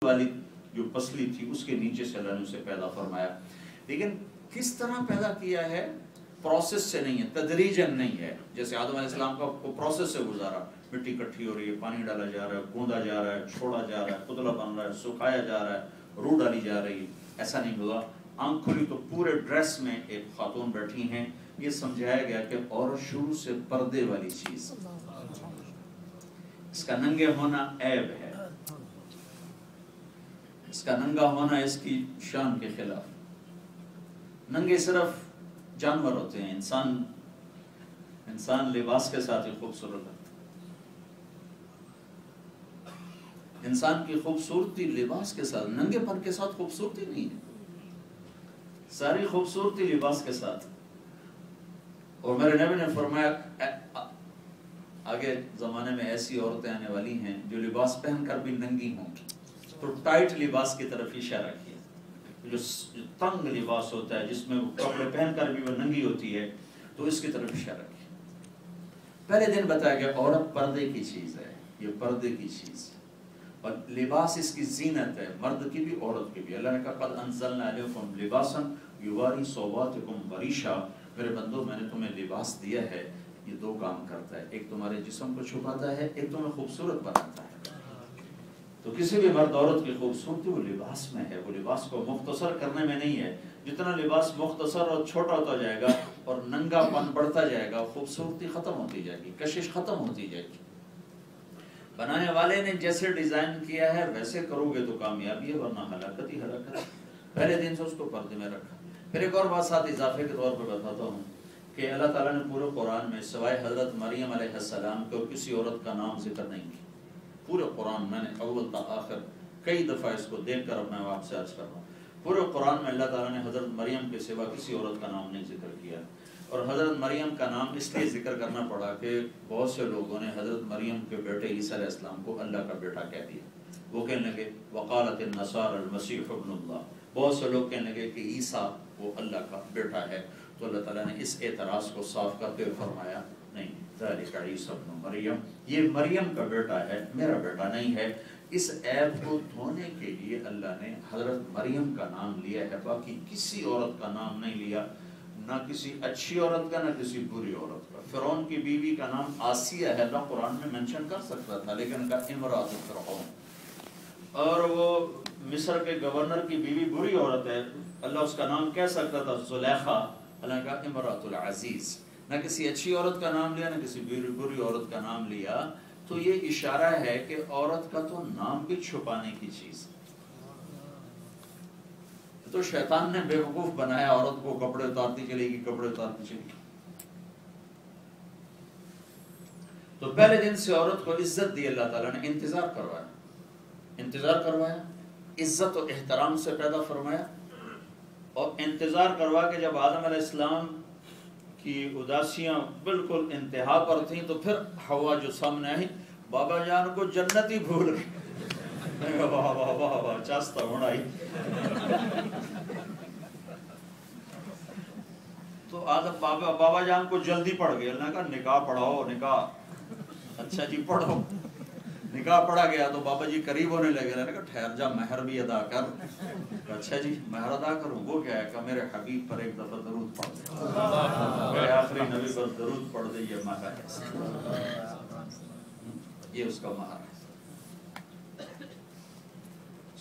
والی جو پسلی تھی اس کے نیچے سے اللہ نے اسے پیدا فرمایا. لیکن کس طرح پیدا کیا ہے؟ پروسیس سے نہیں ہے، تدریجن نہیں ہے. جیسے آدم علیہ السلام کا پروسیس سے گزارا، مٹی اکٹھی ہو رہی ہے، پانی ڈالا جا رہا ہے، گوندا جا رہا ہے، چھوڑا جا رہا ہے، پتلا بن رہا ہے، سکھایا جا رہا ہے، روح ڈالی جا رہی ہے. ایسا نہیں ہوا. آنکھ کھلی تو پورے ڈریس میں ایک خاتون بیٹھی ہیں. یہ سمجھایا گیا کہ عورت شروع سے پردے والی چیز، اس کا ننگے ہونا عیب ہے، اس کا ننگا ہونا اس کی شان کے خلاف. ننگے صرف جانور ہوتے ہیں، انسان لباس کے ساتھ ہی خوبصورت ہے. انسان کی خوبصورتی لباس کے ساتھ، ننگے پن کے ساتھ خوبصورتی نہیں ہے. ساری خوبصورتی لباس کے ساتھ. اور میرے نبی نے فرمایا آگے زمانے میں ایسی عورتیں آنے والی ہیں جو لباس پہن کر بھی ننگی ہوں. تو ٹائٹ لباس کی طرف اشارہ کیا. جو تنگ لباس ہوتا ہے جس میں وہ کپڑے پہن کر بھی وہ ننگی ہوتی ہے، تو اس کی طرف اشارہ کیا. پہلے دن بتایا گیا عورت پردے کی چیز ہے، یہ پردے کی چیز ہے، اور لباس اس کی زینت ہے، مرد کی بھی عورت کی بھی. اللہ نے کہا قد انزلنا علیکم لباسا یواری صواتکم وریشا. میرے بندو میں نے تمہیں لباس دیا ہے، یہ دو کام کرتا ہے. ایک تمہارے جسم کو چھپاتا ہے، ایک تمہیں خوبصورت بناتا ہے. تو کسی بھی مرد عورت کی خوبصورتی وہ لباس میں ہے، وہ لباس کو مختصر کرنے میں نہیں ہے. جتنا لباس مختصر اور چھوٹا ہوتا جائے گا اور ننگا پن بڑھتا جائے گا، خوبصورتی ختم ہوتی جائے گی، کشش ختم ہوتی جائے گی. بنانے والے نے جیسے ڈیزائن کیا ہے ویسے کرو گے تو کامیابی ہے، ورنہ ہلاکت ہی ہلاکت. پہلے دن سے اس کو پردے میں رکھا. پھر ایک اور بات ساتھ اضافے کے طور پر بتاتا ہوں کہ اللہ تعالیٰ نے پورے قرآن میں سوائے حضرت مریم علیہ السلام کے اور کسی عورت کا نام ذکر نہیں کیا. پورے قرآن میں نے اول تا آخر کئی دفعہ اس کو دیکھ کر میں آپ سے عرض کر رہا ہوں، پورے قرآن میں اللہ تعالیٰ نے حضرت مریم کے سوا کسی عورت کا نام نہیں ذکر کیا. اور حضرت مریم کا نام اس لیے ذکر کرنا پڑا کہ بہت سے لوگوں نے حضرت مریم کے بیٹے عیسیٰ علیہ السلام کو اللہ کا بیٹا کہہ دیا. وہ کہنے لگے وقالت النصارى المسیح ابن اللہ. بہت سے لوگ کہنے لگے کہ عیسیٰ وہ اللہ کا بیٹا ہے. تو اللہ تعالیٰ نے اس اعتراض کو صاف کرتے ہوئے فرمایا نہیں، ذالک عیسیٰ ابن مریم، یہ مریم کا بیٹا ہے، میرا بیٹا نہیں ہے. اس عیب کو دھونے کے لیے اللہ نے حضرت مریم کا نام لیا ہے، باقی کسی عورت کا نام نہیں لیا، نہ کسی اچھی عورت کا نہ کسی بری عورت کا. فرعون کی بیوی کا نام آسیہ ہے، اللہ قرآن میں منشن کر سکتا تھا لیکن کہا امرأۃ فرعون. اور وہ مصر کے گورنر کی بیوی بری عورت ہے، اللہ اس کا نام کہہ سکتا تھا زلیخا، اللہ نے کہا امرأۃ العزیز. نہ کسی اچھی عورت کا نام لیا نہ کسی بری عورت کا نام لیا. تو یہ اشارہ ہے کہ عورت کا تو نام بھی چھپانے کی چیز. تو شیطان نے بیوقوف بنایا عورت کو، کپڑے اتارتی چلے گی، کپڑے اتارتی چلے گی. تو پہلے دن سے عورت کو عزت دی اللہ تعالیٰ نے، انتظار کروایا، عزت و احترام سے پیدا فرمایا. اور انتظار کروا کے جب آدم علیہ السلام کی اداسیاں بالکل انتہا پر تھیں تو پھر ہوا جو سامنے آئی، بابا جان کو جنت ہی بھول گئی. واہ واہ واہ واہ چاستہ بڑھائی. تو آدم بابا جان کو جلدی پڑ گئی. اللہ نے کہا نکاح پڑھاؤ، نکاح. اچھا جی پڑھو. نکاح پڑھا گیا تو بابا جی قریب ہونے لگے. اللہ نے کہا ٹھہر جا، مہر بھی ادا کر. اچھا جی مہر ادا کروں. وہ کیا ہے کہ میرے حبیب پر ایک دفعہ درود پڑھ دے، میرے آخری نبی پر درود پڑھ دے، یہ مہر ہے، یہ اس کا مہر ہے.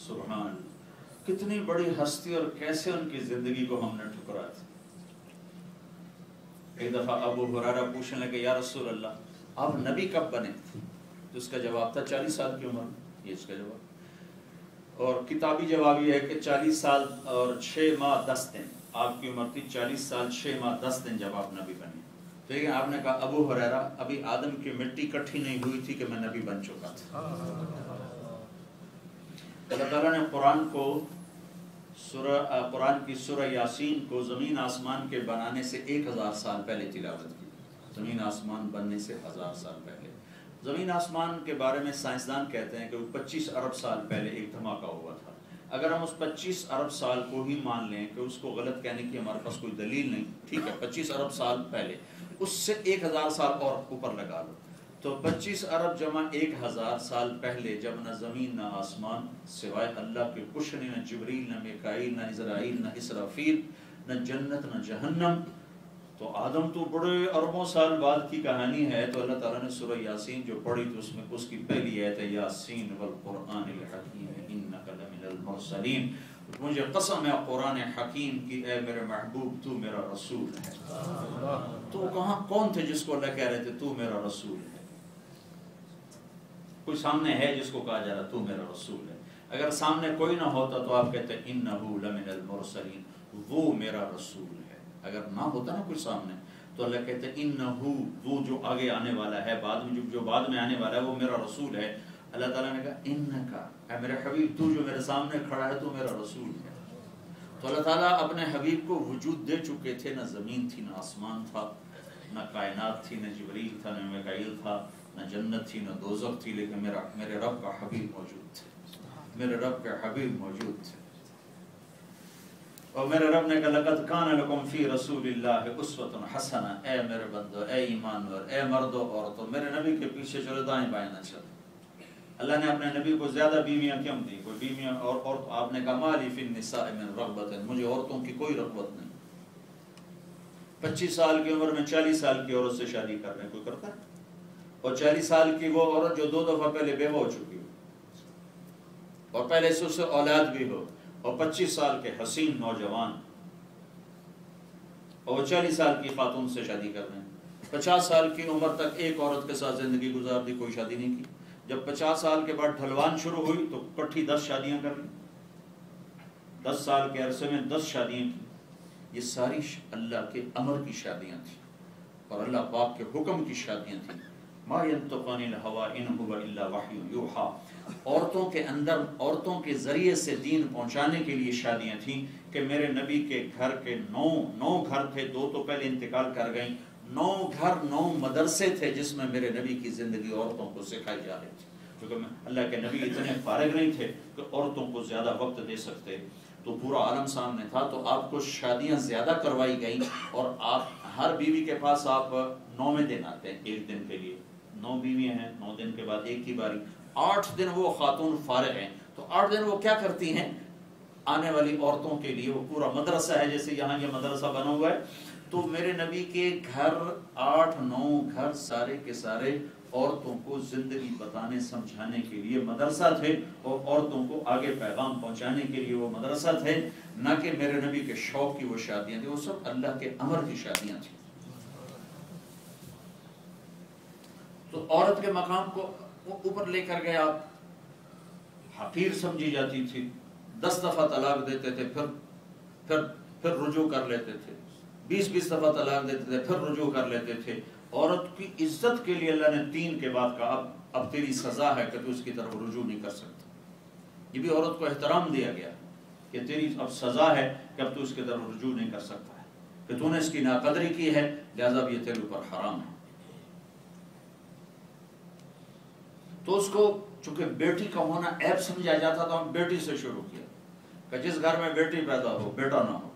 سبحان اللہ، کتنی بڑی ہستی اور کیسے ان کی زندگی کو ہم نے ٹھکرایا تھا. ایک دفعہ ابو ہریرہ پوچھنے لگے یا رسول اللہ آپ نبی کب بنے؟ تو اس کا جواب تھا 40 سال کی عمر. یہ اس کا جواب. اور کتابی جواب یہ ہے کہ 40 سال اور 6 ماہ 10 دن آپ کی عمر تھی. 40 سال 6 ماہ 10 دن جب آپ نبی بنے. تو لیکن آپ نے کہا ابو ہریرہ ابھی آدم کی مٹی اکٹھی نہیں ہوئی تھی کہ میں نبی بن چکا تھا. اللہ تعالیٰ نے قرآن کی سورہ یاسین کو زمین آسمان کے بنانے سے 1000 سال پہلے تلاوت کی. زمین آسمان بننے سے 1000 سال پہلے. زمین آسمان کے بارے میں سائنسدان کہتے ہیں کہ وہ 25 ارب سال پہلے ایک دھماکہ ہوا تھا. اگر ہم اس 25 ارب سال کو ہی مان لیں کہ اس کو غلط کہنے کی ہمارے پاس کوئی دلیل نہیں، ٹھیک ہے 25 ارب سال پہلے، اس سے 1000 سال اور اوپر لگا لو تو 25 ارب جمع 1000 سال پہلے جب نہ زمین نہ آسمان سوائے اللہ کے کچھ نہیں، نہ جبریل نہ میکائیل نہ اسرائیل نہ اسرافیل نہ جنت نہ جہنم، تو آدم تو بڑے اربوں سال بعد کی کہانی ہے. تو اللہ تعالیٰ نے سورہ یاسین جو پڑھی تو اس میں اس کی پہلی آیت ہے یاسین والقرآن الحکیم انک لمن المرسلین، مجھے قسم ہے قرآن حکیم کی اے میرے محبوب تو میرا رسول ہے. تو کہاں کون تھے جس کو اللہ کہہ رہے تھے تو میرا رسول ہے؟ کوئی سامنے ہے جس کو کہا جا رہا تو میرا رسول ہے؟ اگر سامنے کوئی نہ ہوتا تو آپ کہتے انہو لمن المرسلین، وہ میرا رسول ہے. اگر نہ ہوتا نا کوئی سامنے تو اللہ کہتے انہو، وہ جو آگے آنے والا ہے بعد میں، جو بعد میں آنے والا ہے وہ میرا رسول ہے. اللہ تعالیٰ نے کہا انکا، اے میرے حبیب تو جو میرے سامنے کھڑا ہے تو میرا رسول ہے. تو اللہ تعالیٰ اپنے حبیب کو وجود دے چکے تھے، نہ زمین تھی نہ آسمان تھا، نہ کائنات تھی، نہ جبریل تھا نہ میکائیل تھا، نہ جنت تھی نہ دوزخ تھی، لیکن میرے رب کا حبیب موجود تھے، میرے رب کے حبیب موجود تھے. اور میرے رب نے کہا لقد کان لکم فی رسول اللہ اسوۃ حسنہ، اے میرے بندو، اے ایمانور، اے مردو عورتوں، میرے نبی کے پیچھے چلو، دائیں بائیں نہ چلو. اللہ نے اپنے نبی کو زیادہ بیویاں کیوں دی؟ کوئی بیویاں اور آپ نے کہا مالی فی النساء من رغبت، مجھے عورتوں کی کوئی رغبت نہیں. 25 سال کی عمر میں 40 سال کی عورت سے شادی کر رہے ہیں، کوئی کرتا ہے؟ اور 40 سال کی وہ عورت جو 2 دفعہ پہلے بیوہ ہو چکی ہو اور پہلے سے اسے اولاد بھی ہو، اور 25 سال کے حسین نوجوان، اور 40 سال کی خاتون سے شادی کر رہے ہیں. 50 سال کی عمر تک ایک عورت کے ساتھ زندگی گزار دی، کوئی شادی نہیں کی. جب 50 سال کے بعد ڈھلوان شروع ہوئی تو کٹھی 10 شادیاں کر لی. 10 سال کے عرصے میں 10 شادیاں کی. یہ ساری اللہ کے امر کی شادیاں تھیں اور اللہ پاک کے حکم کی شادیاں تھیں. ما ينطق عن الهوى ان هو الا وحی یوحى. عورتوں کے اندر، عورتوں کے ذریعے سے دین پہنچانے کے لیے شادیاں تھیں کہ میرے نبی کے گھر کے 9 گھر تھے، 2 تو پہلے انتقال کر گئیں. 9 گھر، 9 مدرسے تھے جس میں میرے نبی کی زندگی عورتوں کو سکھائی جا رہی تھی. کیونکہ اللہ کے نبی اتنے فارغ نہیں تھے کہ عورتوں کو زیادہ وقت دے سکتے، تو پورا عالم سامنے تھا، تو آپ کو شادیاں زیادہ کروائی گئیں. اور آپ ہر بیوی کے پاس آپ 9ویں دن آتے ہیں، 1 دن کے لیے. 9 بیویاں ہیں، 9 دن کے بعد ایک کی باری. 8 دن وہ خاتون فارغ ہیں، تو 8 دن وہ کیا کرتی ہیں؟ آنے والی عورتوں کے لیے وہ پورا مدرسہ ہے، جیسے یہاں یہ مدرسہ بنا ہوا ہے. تو میرے نبی کے گھر 8-9 گھر سارے کے سارے عورتوں کو زندگی بتانے سمجھانے کے لیے مدرسہ تھے، اور عورتوں کو آگے پیغام پہنچانے کے لیے وہ مدرسہ تھے، نہ کہ میرے نبی کے شوق کی وہ شادیاں تھیں. وہ سب اللہ کے امر کی شادیاں تھیں. تو عورت کے مقام کو اوپر لے کر گئے آپ. حقیر سمجھی جاتی تھی، 10 دفعہ طلاق دیتے تھے، پھر رجوع کر لیتے تھے، 20 دفعہ طلاق دیتے تھے، پھر رجوع کر لیتے تھے. عورت کی عزت کے لیے اللہ نے 3 کے بعد کہا اب تیری سزا ہے کہ تو اس کی طرف رجوع نہیں کر سکتا. یہ بھی عورت کو احترام دیا گیا کہ تیری اب سزا ہے کہ اب تو اس کی طرف رجوع نہیں کر سکتا ہے، کہ تو نے اس کی ناقدری کی ہے، لہذا اب یہ تیرے اوپر حرام ہے. تو اس کو چونکہ بیٹی کا ہونا عیب سمجھا جاتا تو ہم بیٹی سے شروع کیا کہ جس گھر میں بیٹی پیدا ہو بیٹا نہ ہو.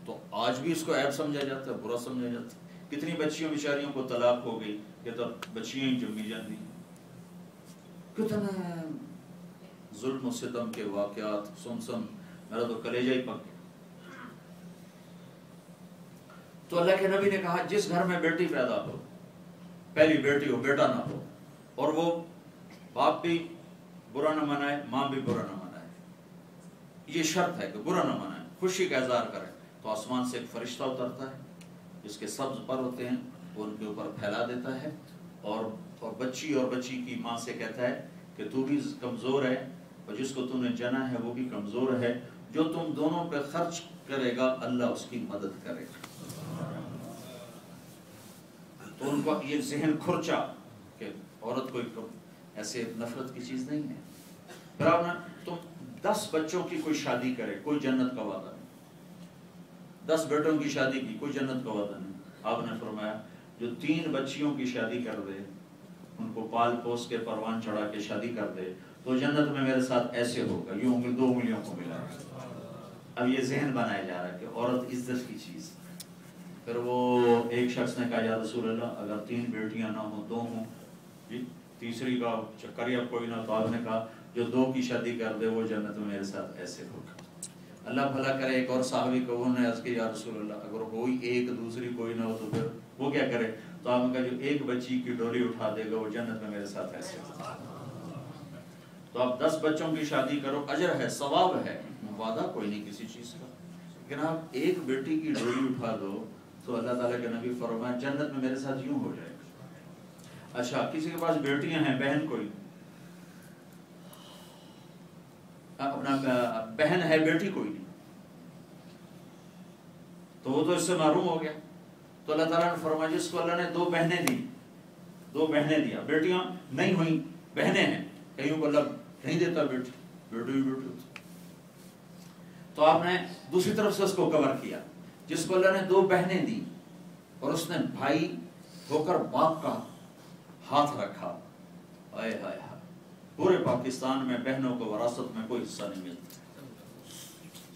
تو آج بھی اس کو عیب سمجھا جاتا ہے، برا سمجھا جاتا ہے. کتنی بچیوں بیچاریوں کو طلاق ہو گئی کہ تب بچیاں ہی جمی جاتی. کتنے ظلم و ستم کے واقعات سن میرا تو کلیجہ ہی پک گیا. تو اللہ کے نبی نے کہا جس گھر میں بیٹی پیدا ہو، پہلی بیٹی ہو، بیٹا نہ ہو، اور وہ باپ بھی برا نہ منائے، ماں بھی برا نہ منائے، یہ شرط ہے کہ برا نہ منائے، خوشی کا اظہار کرے. تو آسمان سے ایک فرشتہ اترتا ہے جس کے سبز پر ہوتے ہیں، وہ ان کے اوپر پھیلا دیتا ہے، اور بچی اور بچی کی ماں سے کہتا ہے کہ تو بھی کمزور ہے، اور جس کو تم نے جنا ہے وہ بھی کمزور ہے، جو تم دونوں پہ خرچ کرے گا اللہ اس کی مدد کرے گا. تو ان کو یہ ذہن کھرچا کہ عورت کوئی ایسے نفرت کی چیز نہیں ہے. پھر آپ نے تم 10 بچوں کی کوئی شادی کرے، کوئی جنت کا وعدہ نہیں. 10 بیٹوں کی شادی کی، کوئی جنت کا وعدہ نہیں. آپ نے فرمایا جو 3 بچیوں کی شادی کر دے، ان کو پال پوس کے پروان چڑھا کے شادی کر دے، تو جنت میں میرے ساتھ ایسے ہوگا، یوں 2 انگلیوں کو ملا. اب یہ ذہن بنایا جا رہا ہے کہ عورت عزت کی چیز. پھر وہ ایک شخص نے کہا یا رسول اللہ اگر 3 بیٹیاں نہ ہوں 2 ہوں جی تیسری کا چکر یا کوئی نہ، تو آپ نے کہا جو 2 کی شادی کر دے وہ جنت میں میرے ساتھ ایسے ہوگا۔ اللہ بھلا کرے، ایک اور صحابی کو انہوں نے عرض کیا یا رسول اللہ اگر کوئی ایک دوسری کوئی نہ ہو تو پھر وہ کیا کرے؟ تو آپ نے کہا جو ایک بچی کی ڈولی اٹھا دے گا وہ جنت میں میرے ساتھ ایسے ہوگا۔ تو آپ 10 بچوں کی شادی کرو، اجر ہے، ثواب ہے، وعدہ کوئی نہیں کسی چیز کا، لیکن آپ ایک بیٹی کی ڈولی اٹھا دو تو اللہ تعالیٰ کے نبی فرمایا جنت میں میرے ساتھ یوں ہو جائے گا۔ اچھا کسی کے پاس بیٹیاں ہیں، بہن کوئی اپنا بہن ہے بیٹی کوئی نہیں، تو وہ تو اس سے محروم ہو گیا۔ تو اللہ تعالیٰ نے فرمایا جس کو اللہ نے 2 بہنیں دی، 2 بہنیں دیا، بیٹیاں نہیں ہوئی بہنیں ہیں، کئیوں کو اللہ نہیں دیتا بیٹی، بیٹی ہوتی، تو آپ نے دوسری طرف سے اس کو کور کیا، جس کو اللہ نے 2 بہنیں دی اور اس نے بھائی ہو کر باپ کا ہاتھ رکھا، آئے ہائے ہائے، پورے پاکستان میں بہنوں کو وراثت میں کوئی حصہ نہیں ملتا،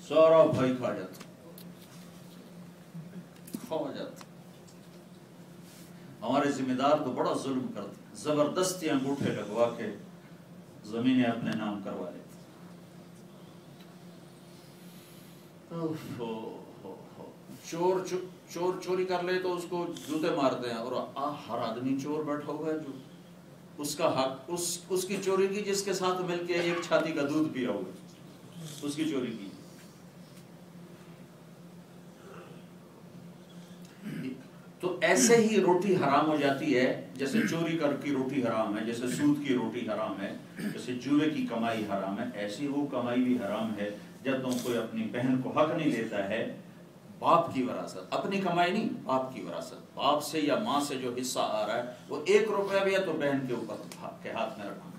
سارا بھائی کھا جاتا ہو جاتا۔ ہمارے ذمہ دار تو بڑا ظلم کرتے، زبردستی انگوٹھے لگوا کے زمینیں اپنے نام کروا لیتے۔ چور چوری کر لے تو اس کو جوتے مارتے ہیں، اور ہر آدمی چور بیٹھا ہوا ہے جو اس کا حق اس کی چوری کی، جس کے ساتھ مل کے ایک چھاتی کا دودھ پیا ہوا، اس کی چوری کی۔ تو ایسے ہی روٹی حرام ہو جاتی ہے، جیسے چوری کر کی روٹی حرام ہے، جیسے سود کی روٹی حرام ہے، جیسے جوئے کی کمائی حرام ہے، ایسی وہ کمائی بھی حرام ہے جب تم کوئی اپنی بہن کو حق نہیں دیتا ہے باپ کی وراثت، اپنی کمائی نہیں، باپ کی وراثت، باپ سے یا ماں سے جو حصہ آ رہا ہے وہ 1 روپیہ بھی ہے تو بہن کے اوپر کے ہاتھ میں رکھنا۔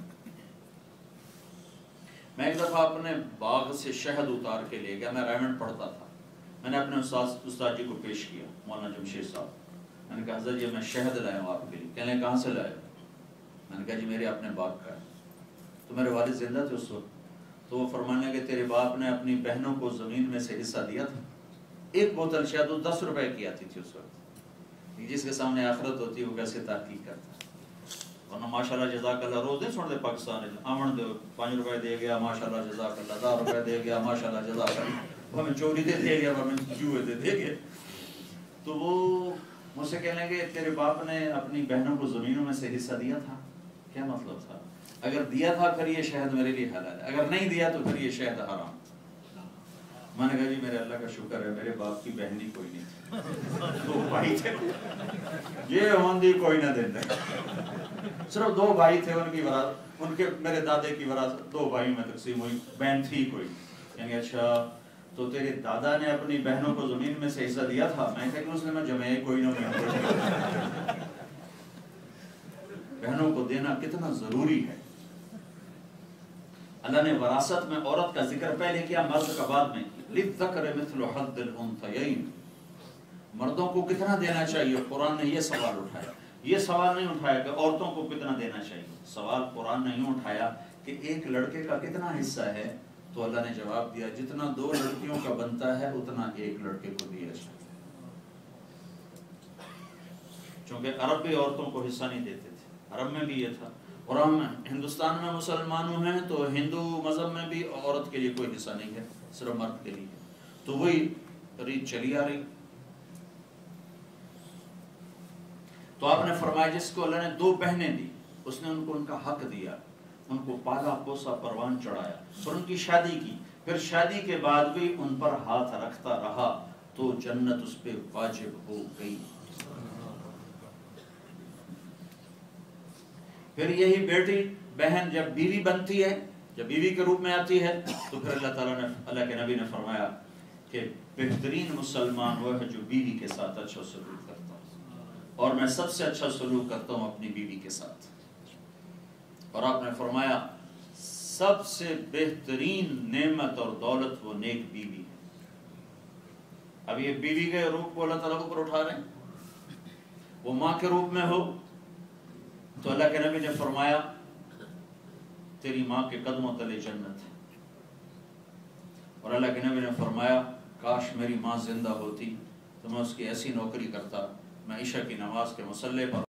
میں ایک دفعہ اپنے باغ سے شہد اتار کے لے گیا، میں ریمنڈ پڑھتا تھا، میں نے اپنے استاد جی کو پیش کیا، مولانا جمشید صاحب، میں نے کہا حضرت یہ میں شہد لایا ہوں آپ کے لیے، کہنے کہاں سے لائے؟ میں نے کہا جی میرے اپنے باغ کا ہے۔ تو میرے والد زندہ تھے اس وقت، تو وہ فرمانے کہ تیرے باپ نے اپنی بہنوں کو زمین میں سے حصہ دیا تھا، 1 بوتل شہد 10 روپے کی آتی تھی اس وقت، جس کے سامنے آخرت ہوتی ہے وہ کیسے تحقیق کرتا ہے، ورنہ ماشاءاللہ جزاک اللہ روز نہیں سن دے پاکستان آمن دے 5 روپے دے گیا ماشاءاللہ جزاک اللہ، 10 روپے دے گیا ماشاءاللہ جزاک اللہ، وہ ہمیں چوری دے گیا، وہ ہمیں جوئے دے گیا۔ تو وہ مجھ سے کہنے لگے تیرے باپ نے اپنی بہنوں کو زمینوں میں سے حصہ دیا تھا؟ کیا مطلب تھا؟ اگر دیا تھا پھر یہ شہد میرے لیے حلال ہے، اگر نہیں دیا تو پھر یہ شہد حرام۔ میں نے کہا جی میرے اللہ کا شکر ہے میرے باپ کی بہن ہی کوئی نہیں تھی، 2 بھائی تھے، یہ ہوندی کوئی نہ دیتا، صرف 2 بھائی تھے، ان کی وراثت ان کے میرے دادے کی وراثت 2 بھائیوں میں تقسیم ہوئی، بہن تھی کوئی، یعنی اچھا تو تیرے دادا نے اپنی بہنوں کو زمین میں سے حصہ دیا تھا؟ میں کہا کہ اس نے میں جمعے کوئی نہ کوئی، بہنوں کو دینا کتنا ضروری ہے۔ اللہ نے وراثت میں عورت کا ذکر پہلے کیا، مرد کا بعد میں، للذکر مثل حظ الانثیین، مردوں کو کتنا دینا چاہیے؟ قرآن نے یہ سوال اٹھایا، یہ سوال نہیں اٹھایا کہ عورتوں کو کتنا دینا چاہیے، سوال قرآن نے یوں اٹھایا کہ ایک لڑکے کا کتنا حصہ ہے، تو اللہ نے جواب دیا جتنا 2 لڑکیوں کا بنتا ہے اتنا ایک لڑکے کو دیا جائے، چونکہ عرب بھی عورتوں کو حصہ نہیں دیتے تھے، عرب میں بھی یہ تھا، اور ہم ہندوستان میں مسلمانوں ہیں تو ہندو مذہب میں بھی عورت کے لیے کوئی حصہ نہیں ہے، صرف مرد کے لیے، تو وہی ریت چلی آ رہی۔ تو آپ نے فرمایا جس کو اللہ نے 2 بہنیں دی، اس نے ان کو ان کا حق دیا، ان کو پالا پوسا پروان چڑھایا، اور ان کی شادی کی، پھر شادی کے بعد بھی ان پر ہاتھ رکھتا رہا تو جنت اس پہ واجب ہو گئی۔ پھر یہی بیٹی بہن جب بیوی بنتی ہے، جب بیوی کے روپ میں آتی ہے، تو پھر اللہ کے نبی نے فرمایا کہ بہترین مسلمان وہ ہے جو بیوی کے ساتھ اچھا سلوک کرتا ہے، اور میں سب سے اچھا سلوک کرتا ہوں اپنی بیوی کے ساتھ۔ اور آپ نے فرمایا سب سے بہترین نعمت اور دولت وہ نیک بیوی ہے۔ اب یہ بیوی کے روپ کو اللہ تعالیٰ اوپر اٹھا رہے ہیں، وہ ماں کے روپ میں ہو تو اللہ کے نبی نے فرمایا تیری ماں کے قدموں تلے جنت ہے، اور اللہ کے نبی نے فرمایا کاش میری ماں زندہ ہوتی تو میں اس کی ایسی نوکری کرتا، میں عشاء کی نماز کے مصلی پر